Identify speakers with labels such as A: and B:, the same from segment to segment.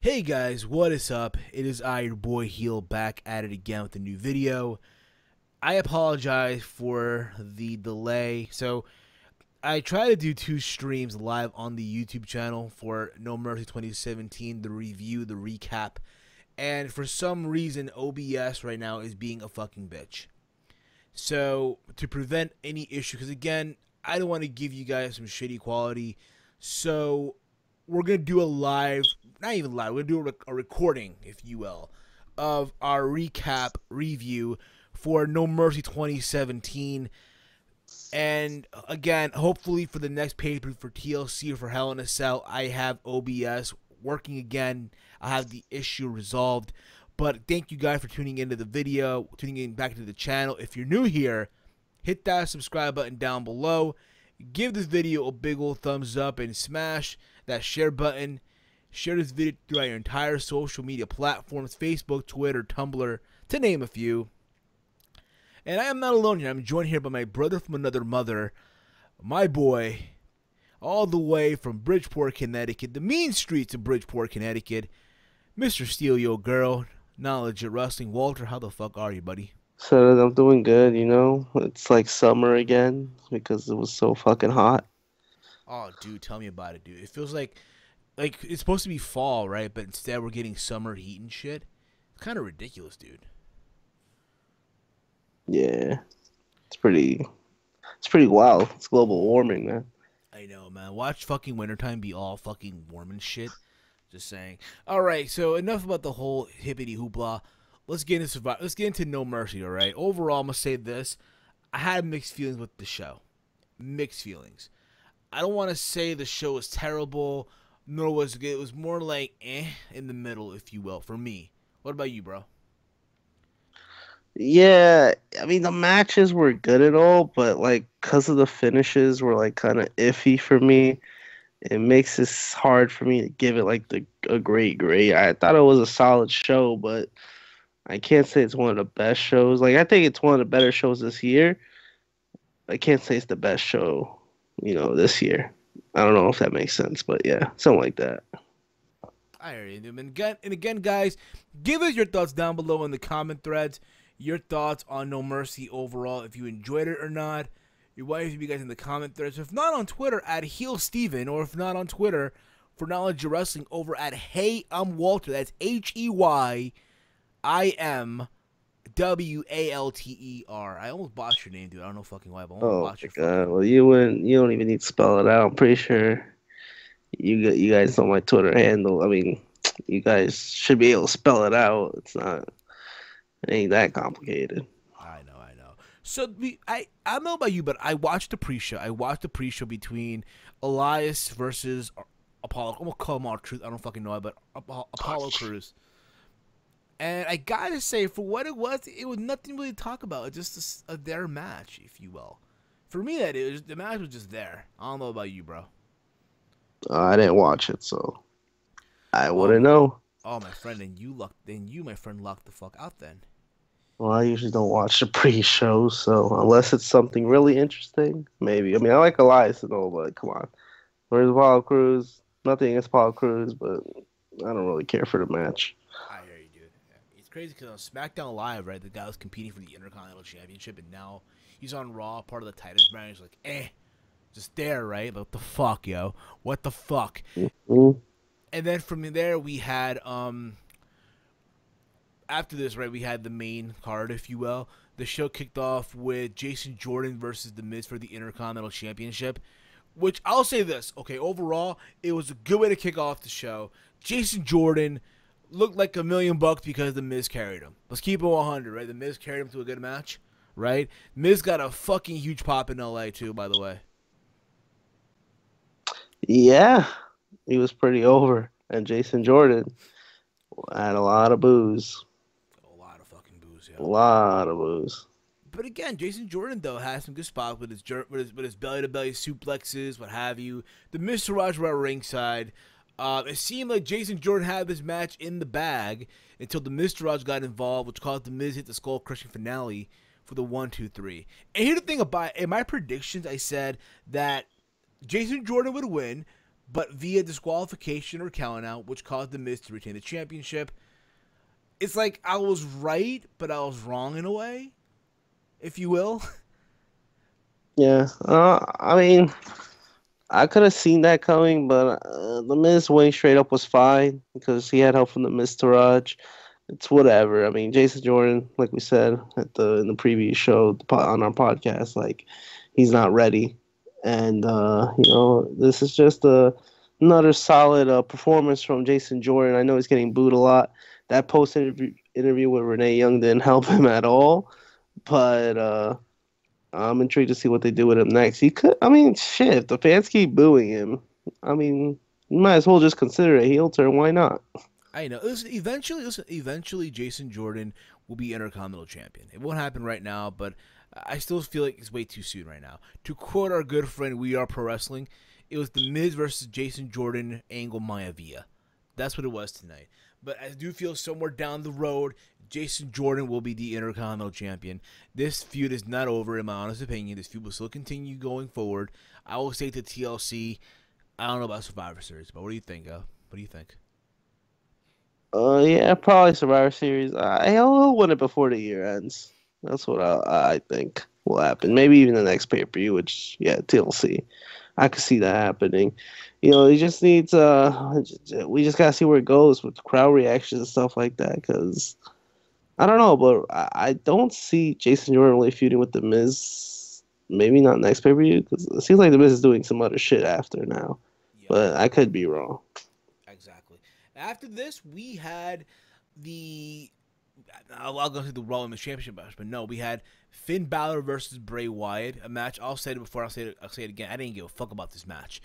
A: Hey guys, what is up? It is I, your boy Heel, back at it again with a new video. I apologize for the delay. So, I try to do 2 streams live on the YouTube channel for No Mercy 2017, the review, the recap. And for some reason, OBS right now is being a fucking bitch. So, to prevent any issue, because again, I don't want to give you guys some shitty quality. So, we're going to do a live, not even live, we're going to do a recording, if you will, of our recap review for No Mercy 2017. And again, hopefully for the next pay-per-view for TLC or for Hell in a Cell, I have OBS working again. I have the issue resolved. But thank you guys for tuning into the video, tuning in back to the channel. If you're new here, hit that subscribe button down below. Give this video a big old thumbs up and smash that share button. Share this video throughout your entire social media platforms, Facebook, Twitter, Tumblr, to name a few. And I am not alone here. I'm joined here by my brother from another mother, my boy, all the way from Bridgeport, Connecticut, the mean streets of Bridgeport, Connecticut, Mr. Steal Your Girl, Knowledge of Wrestling. Walter, how the fuck are you, buddy?
B: So I'm doing good, you know. It's like summer again because it was so fucking hot.
A: Oh, dude, tell me about it, dude. It feels like it's supposed to be fall, right? But instead we're getting summer heat and shit. It's kind of ridiculous, dude.
B: Yeah, it's pretty wild. It's global warming, man.
A: I know, man. Watch fucking wintertime be all fucking warm and shit. Just saying. All right, so enough about the whole hippity hoopla. Let's get into Let's get into No Mercy. All right. Overall, I'm gonna say this: I had mixed feelings with the show. Mixed feelings. I don't want to say the show was terrible, nor was it good. It was more like in the middle, if you will, for me. What about you, bro?
B: Yeah, I mean the matches were good and all, but like because of the finishes were like kind of iffy for me. It makes it hard for me to give it like the a great grade. I thought it was a solid show, but I can't say it's one of the best shows. Like I think it's one of the better shows this year. I can't say it's the best show, this year. I don't know if that makes sense, but yeah, something like that.
A: I hear you. And again, guys, give us your thoughts down below in the comment threads. Your thoughts on No Mercy overall, if you enjoyed it or not. Your wife to be guys in the comment threads. If not on Twitter at Heel Steven, or if not on Twitter for Knowledge of Wrestling over at Hey I'm Walter. That's HeyI'mWalter. I almost botched your name, dude. I don't know fucking why, but I almost
B: Oh
A: botched
B: my
A: your
B: God.
A: fucking.
B: Well, you don't even need to spell it out. I'm pretty sure you guys know my Twitter handle. I mean, you guys should be able to spell it out. It ain't that complicated.
A: I know, I know. So I don't know about you, but I watched the pre-show. I watched the pre-show between Elias versus Apollo. I'm gonna call him R-Truth. I don't fucking know, but Apollo Cruz. And I gotta say, for what it was nothing really to talk about. It's just their match, if you will. For me, the match was just there. I don't know about you, bro.
B: I didn't watch it, so I
A: Oh
B: wouldn't
A: my,
B: know.
A: oh my friend, then you, my friend, locked the fuck out. Then
B: Well, I usually don't watch the pre-show, so unless it's something really interesting, maybe. I mean, I like Elias and all, but come on. Where's Apollo Cruz? Nothing against Apollo Cruz, but I don't really care for the match.
A: I hear you, dude. Yeah. It's crazy because on SmackDown Live, right, the guy was competing for the Intercontinental Championship, and now he's on Raw, part of the Titans brand. He's like, just there, right? But what the fuck, yo? What the fuck?
B: Mhm.
A: And then from there, we had after this, right, we had the main card, if you will. The show kicked off with Jason Jordan versus The Miz for the Intercontinental Championship. Which I'll say this, okay, overall, it was a good way to kick off the show. Jason Jordan looked like $1,000,000 because The Miz carried him. Let's keep it 100, right? The Miz carried him to a good match, right? Miz got a fucking huge pop in LA, too, by the way.
B: Yeah, he was pretty over. And Jason Jordan had a lot of booze.
A: A lot of fucking booze,
B: A
A: yo.
B: lot of booze.
A: But again, Jason Jordan though has some good spots with his belly to belly suplexes, what have you. The Mr. Raj were at ringside. It seemed like Jason Jordan had this match in the bag until the Mr. Raj got involved, which caused the Miz hit the skull crushing finale for the 1-2-3. And here's the thing about in my predictions, I said that Jason Jordan would win, but via disqualification or countout, which caused The Miz to retain the championship. It's like I was right, but I was wrong in a way, if you will.
B: Yeah. I mean, I could have seen that coming, but the Miz winning straight up was fine because he had help from the Miz Taraj. It's whatever. I mean, Jason Jordan, like we said at the in the previous show on our podcast, like he's not ready, and this is just another solid performance from Jason Jordan. I know he's getting booed a lot. That post interview with Renee Young didn't help him at all, but I'm intrigued to see what they do with him next. He could, I mean, shit. If the fans keep booing him, I mean, you might as well just consider a heel turn. Why not?
A: I know. Eventually, Jason Jordan will be Intercontinental Champion. It won't happen right now, but I still feel like it's way too soon right now. To quote our good friend We Are Pro Wrestling, it was the Miz versus Jason Jordan angle Maya Via. That's what it was tonight. But I do feel somewhere down the road, Jason Jordan will be the Intercontinental Champion. This feud is not over, in my honest opinion. This feud will still continue going forward. I will say to TLC, I don't know about Survivor Series, but what do you think? What do you think?
B: Yeah, probably Survivor Series. He'll win it before the year ends. That's what I think will happen. Maybe even the next pay per view, which yeah, TLC. I could see that happening. He just needs we just gotta see where it goes with crowd reactions and stuff like that. Because I don't know, but I don't see Jason Jordan really feuding with the Miz. Maybe not next pay per view because it seems like the Miz is doing some other shit after now.
A: Yep.
B: But I could be wrong.
A: Exactly. After this, we had the. I'll go through the Raw Women's Championship match, but no, we had Finn Balor versus Bray Wyatt, a match. I'll say it before. I'll say it again. I didn't give a fuck about this match.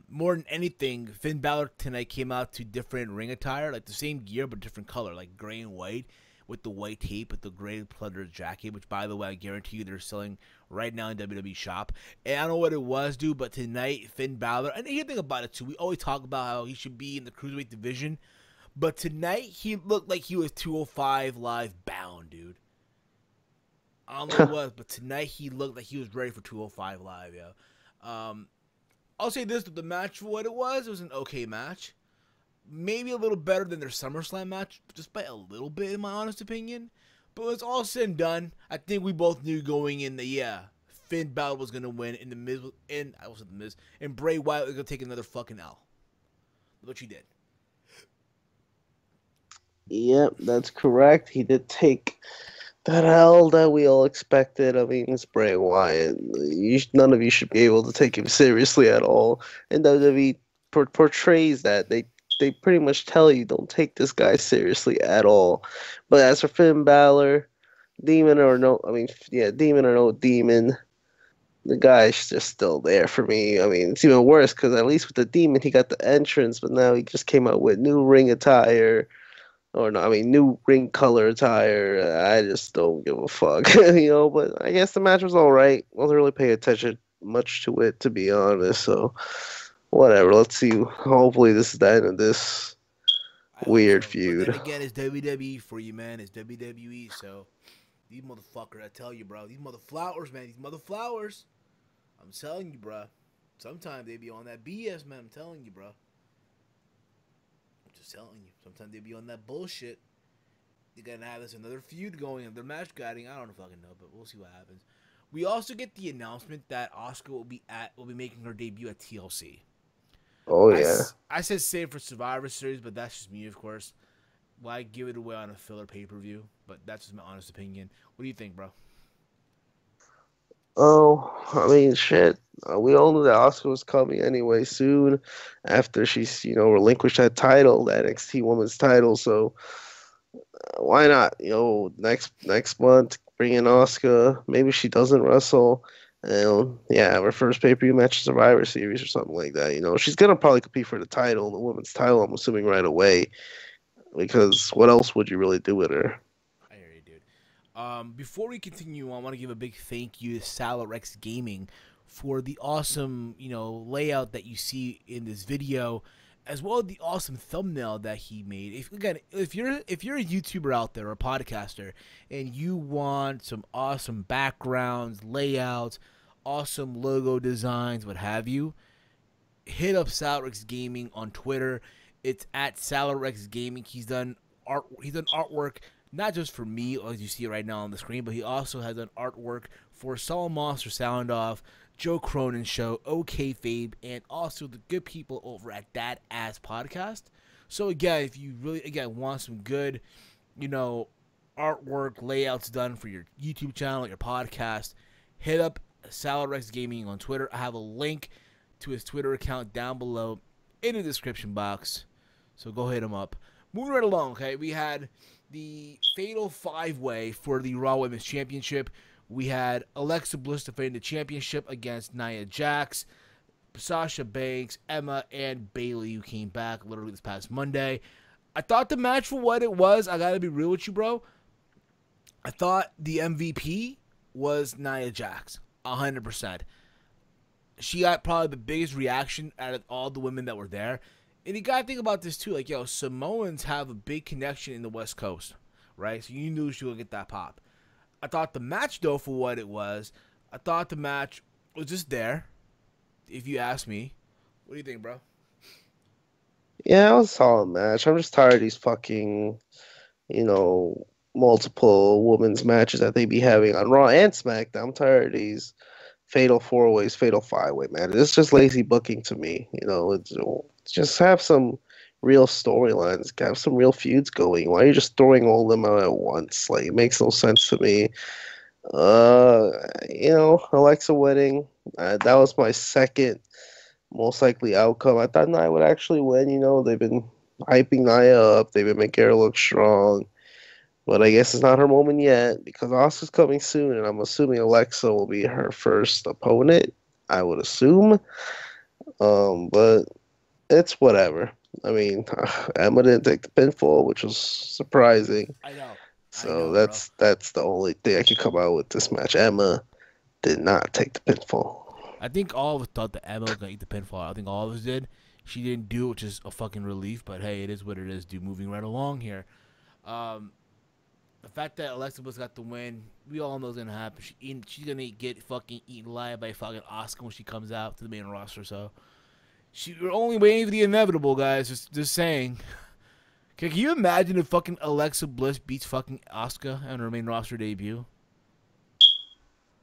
A: More than anything, Finn Balor tonight came out to different ring attire, like the same gear but different color, like gray and white, with the white tape, with the gray pleather jacket. Which, by the way, I guarantee you they're selling right now in WWE shop. And I don't know what it was, dude, but tonight Finn Balor, and you think about it too. We always talk about how he should be in the cruiserweight division, but tonight he looked like he was 205 Live bound, dude. I don't know what it was, but tonight he looked like he was ready for 205 Live, yo. I'll say this, the match for what it was an okay match. Maybe a little better than their SummerSlam match, just by a little bit, in my honest opinion. But when it's all said and done, I think we both knew going in that, yeah, Finn Balor was going to win, and and Bray Wyatt was going to take another fucking L. Which he did.
B: Yep, that's correct. He did take that L that we all expected. I mean, it's Bray Wyatt. None of you should be able to take him seriously at all. And WWE portrays that. They pretty much tell you don't take this guy seriously at all. But as for Finn Balor, demon or no demon, the guy's just still there for me. I mean, it's even worse because at least with the demon, he got the entrance, but now he just came out with new ring attire. Or no, I mean, new ring color attire. I just don't give a fuck, But I guess the match was all right. Wasn't really paying attention much to it, to be honest. So, whatever. Let's see. Hopefully, this is the end of this
A: I hope
B: weird
A: so. But then
B: feud.
A: again, it's WWE for you, man. It's WWE, so these motherfuckers, I tell you, bro. These motherflowers, man. These motherflowers. I'm telling you, bro. Sometimes they be on that BS, man. I'm telling you, bro. I'm just telling you. Sometimes they be on that bullshit. They're gonna have this another feud going, and their match guiding. I don't fucking know, but we'll see what happens. We also get the announcement that Asuka will be making her debut at TLC.
B: Oh yeah.
A: I said save for Survivor Series, but that's just me, of course. Why give it away on a filler pay-per-view? But that's just my honest opinion. What do you think, bro?
B: Oh, I mean, shit. We all knew that Oscar was coming anyway soon after she's, relinquished that title, that NXT Women's title. So why not? Next month bring in Oscar. Maybe she doesn't wrestle, and yeah, her first pay per view match is Survivor Series or something like that. She's gonna probably compete for the title, the women's title. I'm assuming right away, because what else would you really do with her?
A: I hear you, dude. Before we continue, I want to give a big thank you to Salrex Gaming for the awesome, layout that you see in this video, as well as the awesome thumbnail that he made. If you're a YouTuber out there or a podcaster and you want some awesome backgrounds, layouts, awesome logo designs, what have you, hit up Salrex Gaming on Twitter. It's at Salrex Gaming. He's done art. He's done artwork not just for me, as you see right now on the screen, but he also has done artwork for Solid Monster Sound Off, Joe Cronin Show, OK Fabe, and also the good people over at That Ass Podcast. So again, if you really want some good, artwork layouts done for your YouTube channel, your podcast, hit up Salrex Gaming on Twitter. I have a link to his Twitter account down below in the description box. So go hit him up. Moving right along, okay, we had the Fatal 5-Way for the Raw Women's Championship. We had Alexa Bliss defending the championship against Nia Jax, Sasha Banks, Emma, and Bayley, who came back literally this past Monday. I thought the match, for what it was, I gotta be real with you, bro, I thought the MVP was Nia Jax, 100%. She got probably the biggest reaction out of all the women that were there. And you gotta think about this too, Samoans have a big connection in the West Coast, right? So you knew she would get that pop. I thought the match, though, for what it was, I thought the match was just there, if you ask me. What do you think, bro?
B: Yeah, it was a solid match. I'm just tired of these fucking, you know, multiple women's matches that they be having on Raw and SmackDown. I'm tired of these fatal four ways, fatal 5-way, man. It's just lazy booking to me. Just have some real storylines, have some real feuds going. Why are you just throwing all of them out at once? Like, it makes no sense to me. Alexa winning. That was my second most likely outcome. I thought Nia would actually win. They've been hyping Nia up. They've been making her look strong. But I guess it's not her moment yet because Asuka's coming soon, and I'm assuming Alexa will be her first opponent. I would assume. But it's whatever. I mean, Emma didn't take the pinfall, which was surprising.
A: I know.
B: So that's the only thing I could come out with this match. Emma did not take the pinfall.
A: I think all of us thought that Emma was going to eat the pinfall. I think all of us did. She didn't do it, which is a fucking relief. But, hey, it is what it is, dude. Moving right along here. The fact that Alexa Bliss got the win, we all know it's going to happen. She's going to get fucking eaten alive by fucking Asuka when she comes out to the main roster. So, we're only waiting for the inevitable, guys. Just saying. Can you imagine if fucking Alexa Bliss beats fucking Asuka on her main roster debut?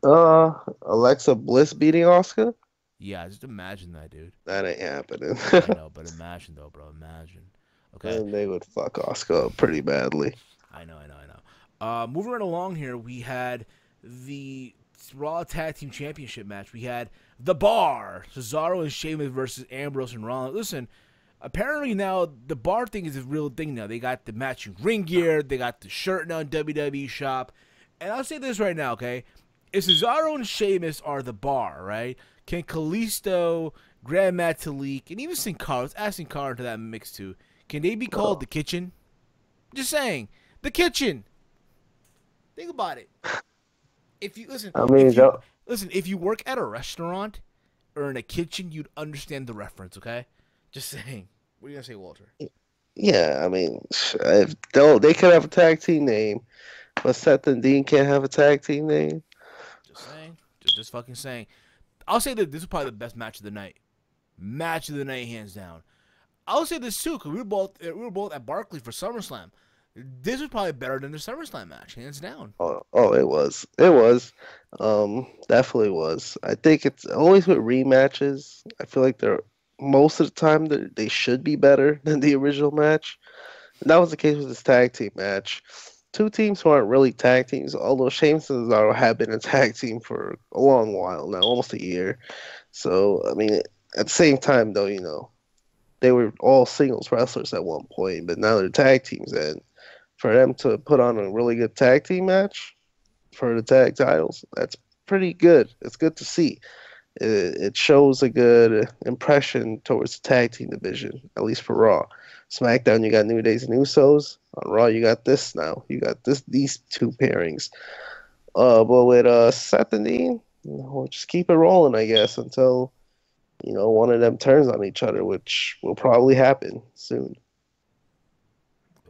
B: Alexa Bliss beating Asuka?
A: Yeah, just imagine that, dude.
B: That ain't happening.
A: I know, but imagine though, bro. Imagine. Okay.
B: And they would fuck Asuka up pretty badly.
A: I know. Moving right along here, we had the Raw Tag Team Championship match. We had The Bar, Cesaro and Sheamus versus Ambrose and Rollins. Listen, apparently now the Bar thing is a real thing now. They got the matching ring gear. They got the shirt now in WWE Shop. And I'll say this right now, okay? If Cesaro and Sheamus are The Bar, right? Can Kalisto, Grand Metalik, and even Sin Cara, let's add Sin Cara into that mix too. Can they be called The Kitchen? Just saying. The Kitchen. Think about it. If you listen, if you work at a restaurant or in a kitchen, you'd understand the reference, okay? Just saying. What are you gonna say, Walter?
B: Yeah, I mean, if they could have a tag team name, but Seth and Dean can't have a tag team name.
A: Just saying. Just fucking saying. I'll say that this is probably the best match of the night. Match of the night, hands down. I'll say this too, because we were both at Barclays for SummerSlam. This was probably better than the SummerSlam match, hands down.
B: Oh, it was. Definitely was. I think it's always with rematches. I feel like they're most of the time they should be better than the original match. And that was the case with this tag team match. Two teams who aren't really tag teams, although Sheamus and Cesaro have been a tag team for a long while now, almost a year. So, I mean, at the same time, though, they were all singles wrestlers at one point, but now they're tag teams, and for them to put on a really good tag team match for the tag titles, that's pretty good. It's good to see. It shows a good impression towards the tag team division, at least for Raw. SmackDown, you got New Days and Usos. On Raw, you got this now. You got these two pairings. But with Seth and Dean, we'll just keep it rolling, I guess, until one of them turns on each other, which will probably happen soon.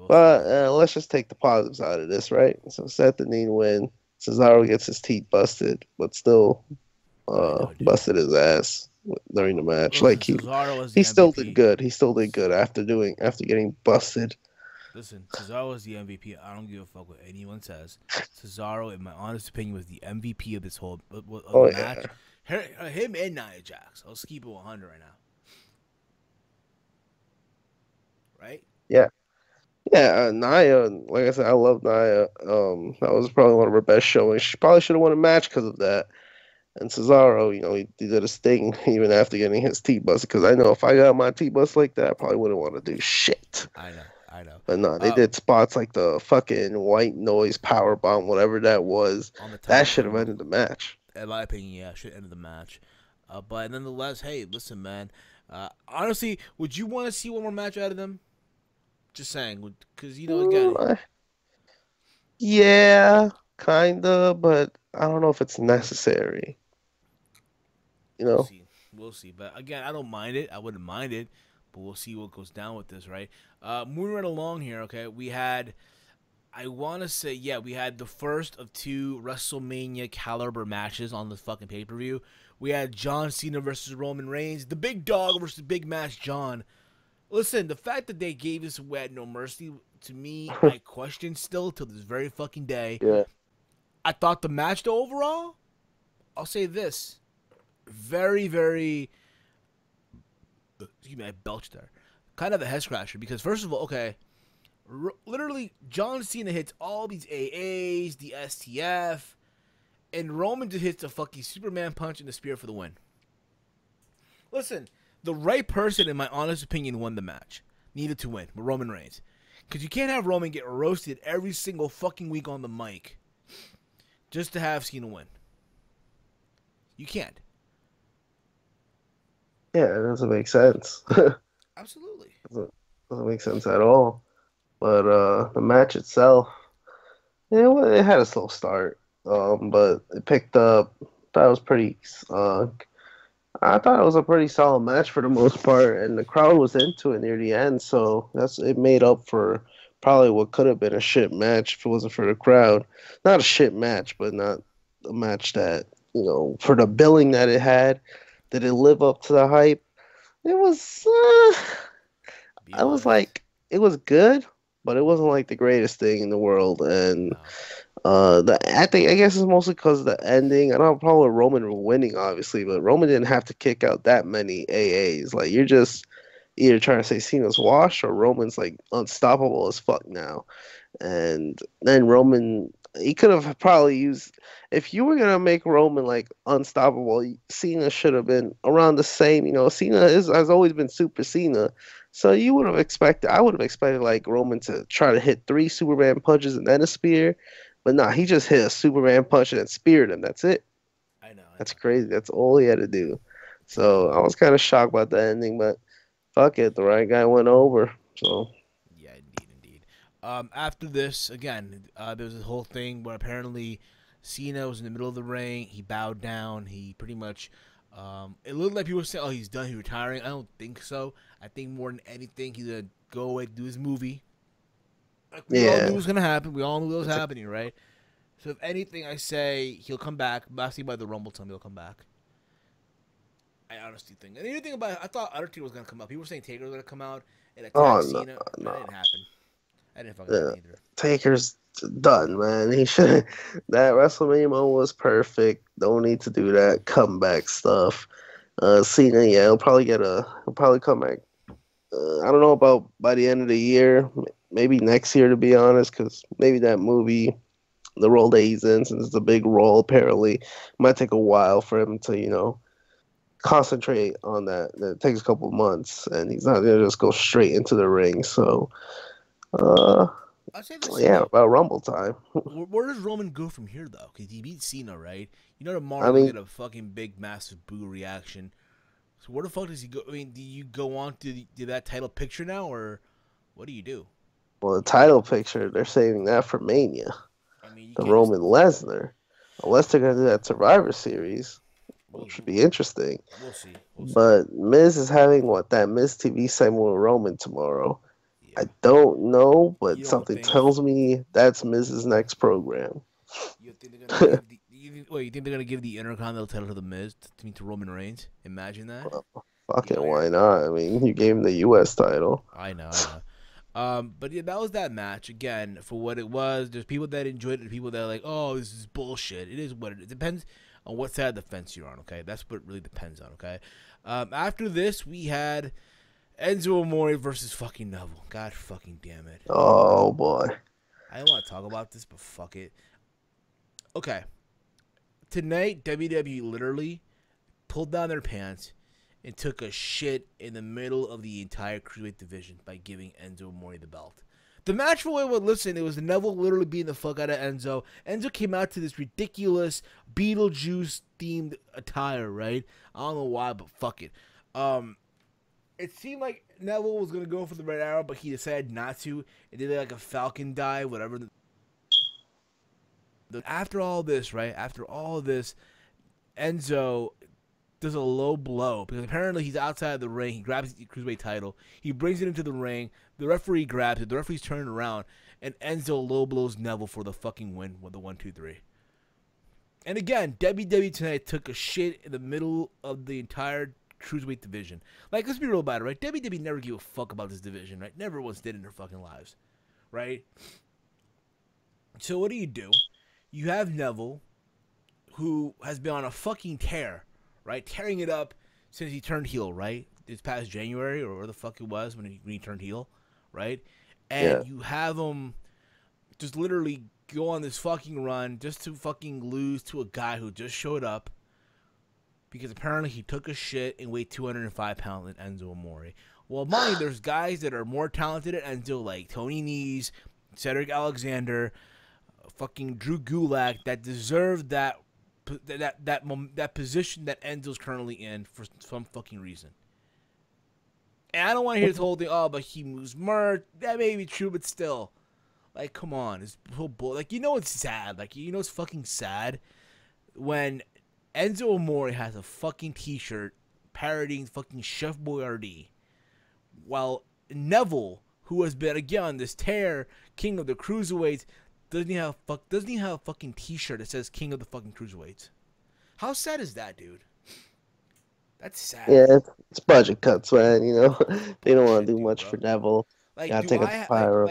B: But let's just take the positives out of this, right? So Seth and Dean win. Cesaro gets his teeth busted, but still busted his ass. during the match.
A: Listen,
B: Like
A: Cesaro was the
B: he still did
A: MVP.
B: good. He still did good after getting busted.
A: Listen, Cesaro was the MVP. I don't give a fuck what anyone says. Cesaro, in my honest opinion, was the MVP of this whole of the
B: Oh
A: match.
B: yeah,
A: Him and Nia Jax. Let's keep it 100 right now, right?
B: yeah, yeah. Nia, like I said, I love Nia. That was probably one of her best showings. She probably should have won a match because of that. And Cesaro, he did his thing even after getting his T bus. Because I know if I got my T bus like that, I probably wouldn't want to do shit.
A: I know, I know.
B: But no, they
A: Uh,
B: did spots like the fucking white noise power bomb, whatever that was.
A: on the
B: That
A: top
B: should have
A: turnbuckle,
B: ended the match.
A: in my opinion, yeah, should end the match. But nonetheless, hey, listen, man. Honestly, would you want to see one more match out of them? Just saying, because
B: Mm,
A: again,
B: yeah, kinda, but I don't know if it's necessary. You
A: we'll
B: know?
A: see, we'll see. But again, I don't mind it. I wouldn't mind it, but we'll see what goes down with this, right? Moving right along here, okay. We had, I want to say, yeah, we had the first of two WrestleMania caliber matches on the fucking pay per view. We had John Cena versus Roman Reigns, the big dog versus Big Match John. Listen, the fact that they gave this away at No Mercy, to me, I question still till this very fucking day.
B: Yeah.
A: I thought the match, though, overall, I'll say this. Very, very. Excuse me, I belched there. Kind of a head scratcher because, first of all, okay, literally, John Cena hits all these AAs, the STF, and Roman just hits a fucking Superman punch in the spear for the win. Listen, the right person, in my honest opinion, won the match. Needed to win, with Roman Reigns. Because you can't have Roman get roasted every single fucking week on the mic just to have Cena win. You can't.
B: Yeah, it doesn't make sense.
A: Absolutely.
B: Doesn't make sense at all. But the match itself, yeah, well, it had a slow start. But it picked up. That was pretty. I thought it was a pretty solid match for the most part, and the crowd was into it near the end. So it made up for probably what could have been a shit match if it wasn't for the crowd. Not a shit match, but not a match that for the billing that it had. Did it live up to the hype? It was.
A: Be
B: I was
A: honest.
B: like, it was good, but it wasn't like the greatest thing in the world. And
A: No.
B: I guess it's mostly because of the ending. I don't have a problem with Roman winning, obviously, but Roman didn't have to kick out that many AAs. Like you're just either trying to say Cena's washed or Roman's like unstoppable as fuck now. And then Roman, he could have probably used, if you were gonna make Roman like unstoppable, Cena should have been around the same. Cena has always been Super Cena, so you would have expected. I would have expected like Roman to try to hit three Superman punches and then a spear, but nah, he just hit a Superman punch and then speared him. That's it.
A: I know, I
B: That's
A: know.
B: crazy. That's all he had to do.
A: Yeah,
B: So I was kind of shocked about the ending, but fuck it, the right guy went over. So
A: yeah, indeed, indeed. After this, again, there was this whole thing where apparently Cena was in the middle of the ring. He bowed down. He pretty much, it looked like people were saying, "Oh, he's done. He's retiring." I don't think so. I think more than anything, he's gonna go away to do his movie. Like we all knew
B: yeah,
A: was gonna happen. We all knew it was
B: it's a
A: happening, right? So if anything, I say he'll come back. Lastly, by the Rumble time, he'll come back. I honestly think. And anything about, I thought Undertaker was gonna come out. People were saying Taker was gonna come out and attack
B: oh no,
A: Cena. That
B: no.
A: didn't happen. That didn't fucking
B: Yeah,
A: happen either.
B: Taker's done, man. He should. That WrestleMania moment was perfect. Don't need to do that comeback stuff. Cena, yeah, he'll probably come back. I don't know about by the end of the year, maybe next year to be honest, because maybe that movie, the role that he's in, since it's a big role, apparently, might take a while for him to concentrate on that. It takes a couple months, and he's not gonna just go straight into the ring. So, uh,
A: I'll say this
B: yeah,
A: though.
B: about Rumble time.
A: Where does Roman go from here though? Because he beat Cena, right? You know tomorrow
B: I
A: he'll
B: mean,
A: get a fucking big, massive boo reaction. So where the fuck does he go? I mean, do you go on to that title picture now, or what do you do?
B: well, the title picture, they're saving that for Mania,
A: I mean, you
B: the
A: can't just.
B: Roman Lesnar. Unless they're gonna do that Survivor Series,
A: We'll,
B: which would be interesting.
A: we'll see. We'll see.
B: But Miz is having that Miz TV segment with Roman tomorrow. I
A: Yeah.
B: don't know,
A: You
B: but
A: don't
B: something
A: think
B: tells me that's Miz's next program.
A: you think they're gonna give the Wait, you think they're gonna give the Intercontinental title to the Miz to Roman Reigns? Imagine that.
B: Fuck
A: The
B: it,
A: Iron.
B: why not? I mean, you gave him the U.S. title.
A: I know, I know. But yeah, that was that match. Again, for what it was, there's people that enjoyed it, and people that are like, "Oh, this is bullshit." It is what it is. It depends on what side of the fence you're on. Okay, that's what it really depends on. Okay. After this, we had Enzo Amore versus fucking Neville. God fucking damn it.
B: Oh boy.
A: I don't want to talk about this, but fuck it. Okay. Tonight, WWE literally pulled down their pants and took a shit in the middle of the entire cruiserweight division by giving Enzo Amore the belt. The match for it was, listen, it was Neville literally beating the fuck out of Enzo. Enzo came out to this ridiculous Beetlejuice-themed attire, right? I don't know why, but fuck it. It seemed like Neville was going to go for the Red Arrow, but he decided not to. It did like a Falcon dive, whatever. After all this, right? After all this, Enzo does a low blow because apparently he's outside the ring. He grabs the cruiserweight title. He brings it into the ring. The referee grabs it. The referee's turning around, and Enzo low blows Neville for the fucking win with the 1-2-3. And again, WWE tonight took a shit in the middle of the entire cruiserweight division. Like, let's be real about it, right? WWE never gave a fuck about this division, right? Never once did in their fucking lives, right? So what do? You have Neville, who has been on a fucking tear, right? Tearing it up since he turned heel, right? This past January or where the fuck it was when he turned heel, right? And you have him just literally go on this fucking run just to fucking lose to a guy who just showed up because apparently he took a shit and weighed 205 pounds than Enzo Amore. Well, mind you, there's guys that are more talented than Enzo, like Tony Nese, Cedric Alexander, fucking Drew Gulak, that deserve that position that Enzo's currently in for some fucking reason. And I don't want to hear this whole thing, oh, but he moves merch. That may be true, but still. Like, come on. It's like, you know it's sad. Like, you know it's fucking sad when Enzo Amore has a fucking t-shirt parodying fucking Chef Boyardee, while Neville, who has been, again, on this tear, king of the cruiserweights, doesn't he have a fucking t-shirt that says king of the fucking cruiserweights? How sad is that, dude? That's sad.
B: Yeah, it's budget cuts, man. You know, they don't want to do much for Neville.
A: Like,
B: gotta take a fire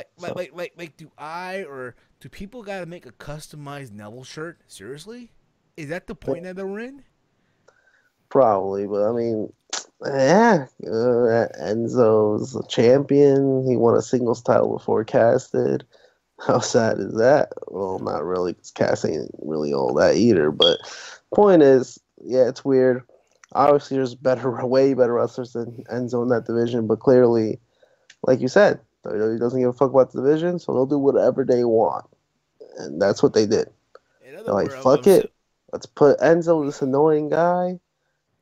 A: do I or do people gotta make a customized Neville shirt? Seriously? Is that the point that they're in?
B: Probably, but I mean, yeah, Enzo's a champion. He won a singles title before Cass did. How sad is that? Well, not really, because Cass ain't really all that either. But point is, yeah, it's weird. Obviously, there's way better wrestlers than Enzo in that division, but clearly, like you said, WWE doesn't give a fuck about the division, so they'll do whatever they want. And that's what they did. They're like, fuck it. Let's put Enzo, this annoying guy,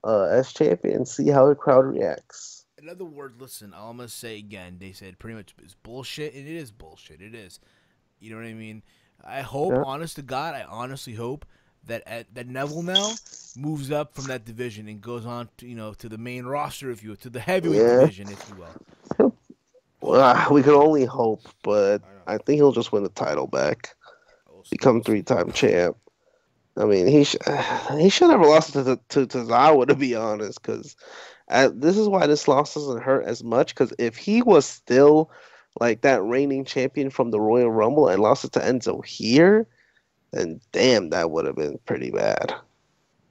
B: as champion and see how the crowd reacts.
A: In other words, listen, I'm going to say again, they said pretty much it's bullshit, and it is bullshit. It is. You know what I mean? I hope, honest to God, I honestly hope that Neville now moves up from that division and goes on to, to the main roster, if you will, to the heavyweight division, if you will.
B: Well, we can only hope, but I think he'll just win the title back, become 3-time champ. I mean, he should never lost to Tozawa, to be honest, because this is why this loss doesn't hurt as much, because if he was still like that reigning champion from the Royal Rumble and lost it to Enzo here, then damn, that would have been pretty bad.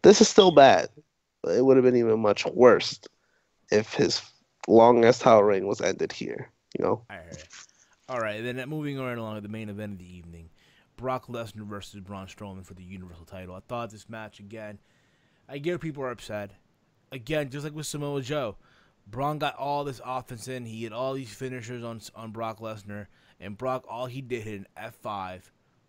B: This is still bad, but it would have been even much worse if his long-ass title reign was ended here, you know?
A: All right, then moving right along to the main event of the evening, Brock Lesnar versus Braun Strowman for the Universal title. I thought this match, again, I get people are upset. Again, just like with Samoa Joe, Braun got all this offense in. He had all these finishers on Brock Lesnar, and Brock, all he did hit an F5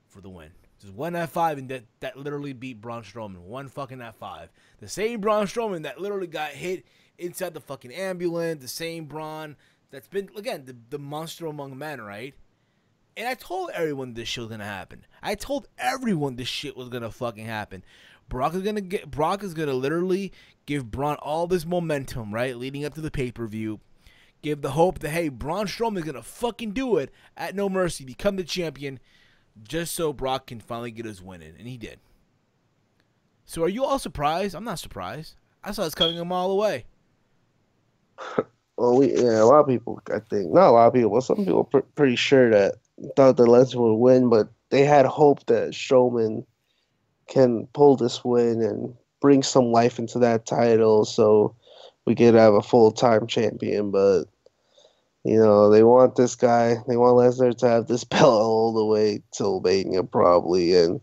A: for the win. Just one F5, and that literally beat Braun Strowman. One fucking F5. The same Braun Strowman that literally got hit inside the fucking ambulance. The same Braun that's been, again, the monster among men, right? And I told everyone this shit was gonna happen. I told everyone this shit was gonna fucking happen. Brock is gonna literally give Braun all this momentum, right, leading up to the pay-per-view. Give the hope that, hey, Braun Strowman is gonna fucking do it at No Mercy, become the champion, just so Brock can finally get his win in, and he did. So are you all surprised? I'm not surprised. I saw this coming a mile away.
B: Well, yeah, a lot of people, I think, not a lot of people, but some people pretty sure that thought that Lesnar would win, but they had hope that Strowman can pull this win and bring some life into that title, so we could have a full-time champion. But they want this guy, they want Lesnar to have this belt all the way till Mania probably, and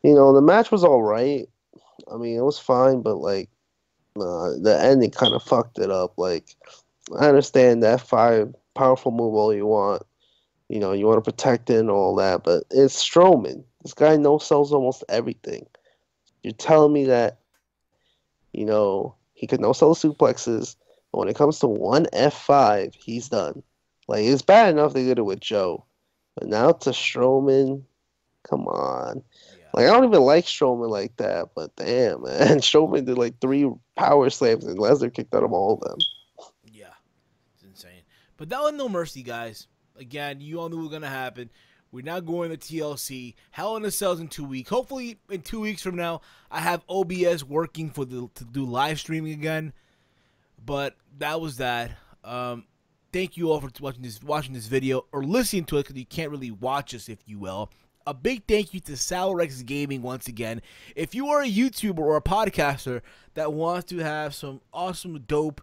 B: the match was all right. I mean, it was fine, but like the ending kind of fucked it up. Like, I understand that five powerful move all you want. You want to protect it and all that, but it's Strowman. This guy no sells almost everything. You're telling me that, he could no sell the suplexes, but when it comes to one F5, he's done. Like, it's bad enough they did it with Joe, but now to Strowman, come on.
A: Yeah,
B: Like, I don't even like Strowman like that, but damn, man. Strowman did like 3 power slams and Lesnar kicked out of all of them.
A: yeah, it's insane. But that was No Mercy, guys. Again, you all knew it was gonna happen. We're now going to TLC. Hell in a Cell's in 2 weeks. Hopefully, in 2 weeks from now, I have OBS working to do live streaming again. But that was that. Thank you all for watching this video or listening to it, because you can't really watch us, if you will. A big thank you to Salrex Gaming once again. If you are a YouTuber or a podcaster that wants to have some awesome, dope,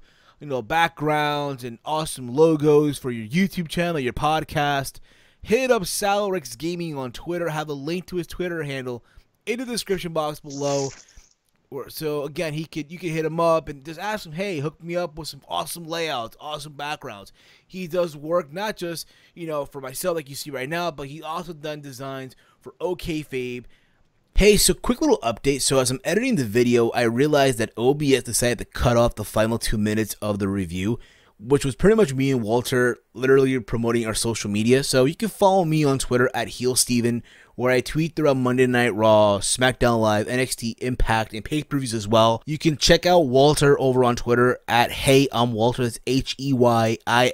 A: backgrounds and awesome logos for your YouTube channel, your podcast, hit up Salrex Gaming on Twitter. I have a link to his Twitter handle in the description box below. So again, you could hit him up and just ask him, hey, hook me up with some awesome layouts, awesome backgrounds. He does work not just for myself like you see right now, but he's also done designs for OKFabe. Hey, so quick little update. So as I'm editing the video, I realized that OBS decided to cut off the final 2 minutes of the review, which was pretty much me and Walter literally promoting our social media. So you can follow me on Twitter at HeelSteven, where I tweet throughout Monday Night Raw, SmackDown Live, NXT, Impact, and pay-per-views as well. You can check out Walter over on Twitter at Hey I'm Walter. That's HeyImWalter. I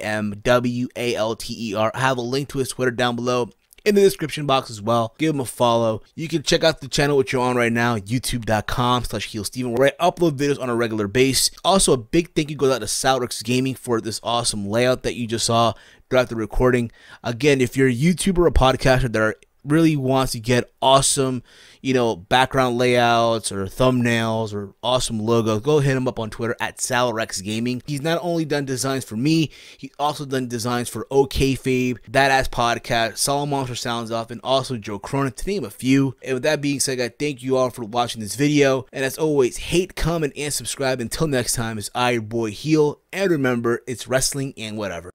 A: have a link to his Twitter down below in the description box as well. Give him a follow. You can check out the channel which you're on right now, youtube.com/HeelSteven, where I upload videos on a regular basis. Also, a big thank you goes out to Salrex Gaming for this awesome layout that you just saw throughout the recording. Again, if you're a YouTuber or podcaster that really wants to get awesome, background layouts or thumbnails or awesome logos, go hit him up on Twitter at Salrex Gaming. He's not only done designs for me, he's also done designs for OKFabe, That Ass Podcast, Solid Monster Sounds Off, and also Joe Cronin, to name a few. And with that being said, I thank you all for watching this video. And as always, hate, comment, and subscribe. Until next time, it's I, your boy Heel. And remember, it's wrestling and whatever.